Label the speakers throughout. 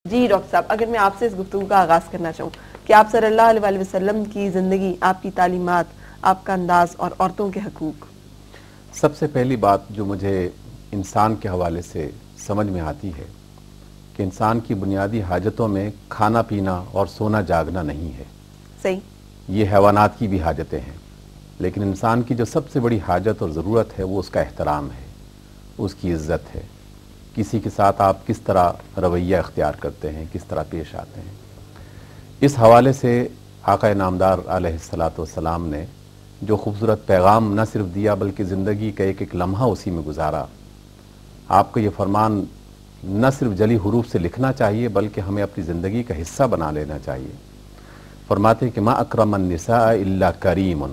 Speaker 1: جی doctor صاحب، اگر میں آپ سے اس گفتگو کا آغاز کرنا چاہوں کہ آپ صلی اللہ علیہ وسلم کی زندگی، آپ کی تعلیمات، آپ کا انداز اور عورتوں کے حقوق۔
Speaker 2: سب سے پہلی بات جو مجھے انسان کے حوالے سے سمجھ میں آتی ہے کہ انسان کی بنیادی حاجتوں میں کھانا پینا اور سونا جاگنا نہیں ہے۔
Speaker 1: صحیح۔
Speaker 2: یہ حیوانات کی بھی حاجتیں ہیں، لیکن انسان کی جو سب سے بڑی حاجت اور ضرورت ہے وہ اس کا احترام ہے، اس کی عزت ہے، کسی کے ساتھ آپ کس طرح رویہ اختیار کرتے ہیں، کس طرح پیش آتے ہیں۔ اس حوالے سے آقا نامدار علیہ الصلاۃ والسلام نے جو خوبصورت پیغام نہ صرف دیا بلکہ زندگی کا ایک ایک لمحہ اسی میں گزارا۔ آپ کو یہ فرمان نہ صرف جلی حروف سے لکھنا چاہیے بلکہ ہمیں اپنی زندگی کا حصہ بنا لینا چاہیے۔ فرماتے ہیں کہ ما اکرم النساء الا کریم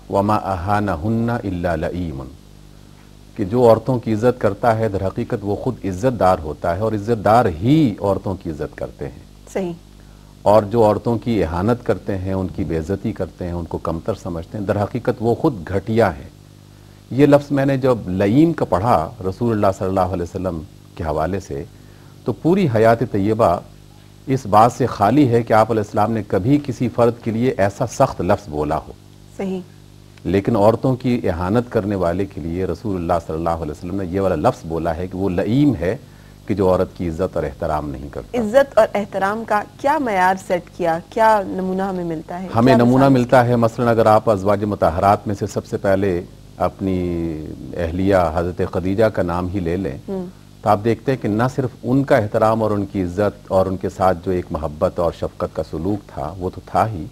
Speaker 2: وما اہانہن الا لئیم، کہ جو عورتوں کی عزت کرتا ہے در حقیقت وہ خود عزت دار ہوتا ہے، اور عزت دار ہی عورتوں کی عزت کرتے ہیں۔
Speaker 1: صحیح۔
Speaker 2: اور جو عورتوں کی اہانت کرتے ہیں، ان کی بے عزتی کرتے ہیں، ان کو کمتر سمجھتے ہیں، در حقیقت وہ خود گھٹیا ہیں۔ یہ لفظ میں نے جب لئیم کا پڑھا رسول اللہ صلی اللہ علیہ وسلم کے حوالے سے، تو پوری حیات طیبہ اس بات سے خالی ہے کہ آپ علیہ السلام نے کبھی کسی فرد کے لیے ایسا سخت لفظ بولا ہو۔
Speaker 1: صحیح۔
Speaker 2: لیکن عورتوں کی اہانت کرنے والے کے لیے رسول اللہ صلی اللہ علیہ وسلم نے یہ والا لفظ بولا ہے کہ وہ لئیم ہے، کہ جو عورت کی عزت اور احترام نہیں کرتا۔
Speaker 1: عزت اور احترام کا کیا معیار سیٹ کیا، کیا نمونہ ہمیں ملتا ہے؟
Speaker 2: ہمیں نمونہ ملتا ہے، مثلا اگر آپ ازواج مطہرات میں سے سب سے پہلے اپنی اہلیہ حضرت خدیجہ کا نام ہی لے لیں، تو آپ دیکھتے ہیں کہ نہ صرف ان کا احترام اور ان کی عزت اور ان کے ساتھ جو ایک محبت اور شفقت کا سلوک تھا وہ تو تھا ہی،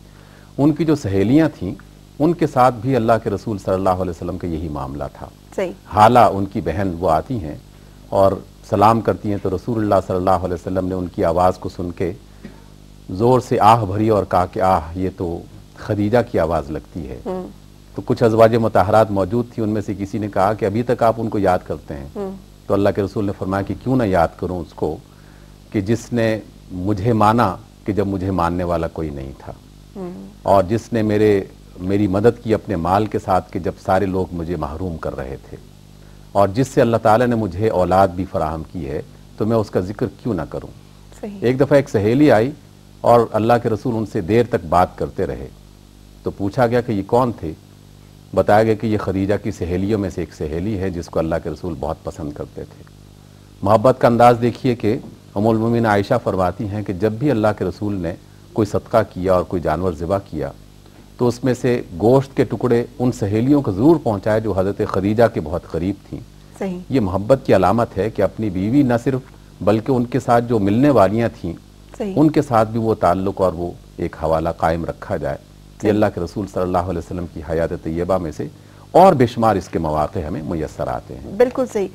Speaker 2: ان کی جو سہیلیاں تھیں ان کے ساتھ بھی اللہ کے رسول صلی اللہ علیہ وسلم کا یہی معاملہ تھا۔
Speaker 1: صحیح۔
Speaker 2: حالہ ان کی بہن وہ آتی ہیں اور سلام کرتی ہیں تو رسول اللہ صلی اللہ علیہ وسلم نے ان کی آواز کو سن کے زور سے آہ بھری اور کہا کہ آہ، یہ تو خدیجہ کی آواز لگتی ہے۔ تو کچھ ازواج مطہرات موجود تھی، ان میں سے کسی نے کہا کہ ابھی تک آپ ان کو یاد کرتے ہیں؟ تو اللہ کے رسول نے فرمایا کہ کیوں نہ یاد کروں اس کو کہ جس نے مجھے مانا کہ جب مجھے ماننے والا کوئی نہیں تھا، اور جس نے میری مدد کی اپنے مال کے ساتھ کہ جب سارے لوگ مجھے محروم کر رہے تھے، اور جس سے اللہ تعالیٰ نے مجھے اولاد بھی فراہم کی ہے، تو میں اس کا ذکر کیوں نہ کروں۔
Speaker 1: صحیح۔
Speaker 2: ایک دفعہ ایک سہیلی آئی اور اللہ کے رسول ان سے دیر تک بات کرتے رہے، تو پوچھا گیا کہ یہ کون تھے؟ بتایا گیا کہ یہ خدیجہ کی سہیلیوں میں سے ایک سہیلی ہے جس کو اللہ کے رسول بہت پسند کرتے تھے۔ محبت کا انداز دیکھیے کہ ام المومنین عائشہ فرماتی ہیں کہ جب بھی اللہ کے رسول نے کوئی صدقہ کیا اور کوئی جانور ذبح کیا تو اس میں سے گوشت کے ٹکڑے ان سہیلیوں کو ضرور پہنچائے جو حضرت خدیجہ کے بہت قریب تھیں۔
Speaker 1: صحیح۔
Speaker 2: یہ محبت کی علامت ہے کہ اپنی بیوی نہ صرف بلکہ ان کے ساتھ جو ملنے والیاں تھیں ان کے ساتھ بھی وہ تعلق اور وہ ایک حوالہ قائم رکھا جائے۔ یہ اللہ کے رسول صلی اللہ علیہ وسلم کی حیات طیبہ میں سے اور بے شمار اس کے مواقع ہمیں میسر آتے ہیں۔
Speaker 1: بالکل صحیح۔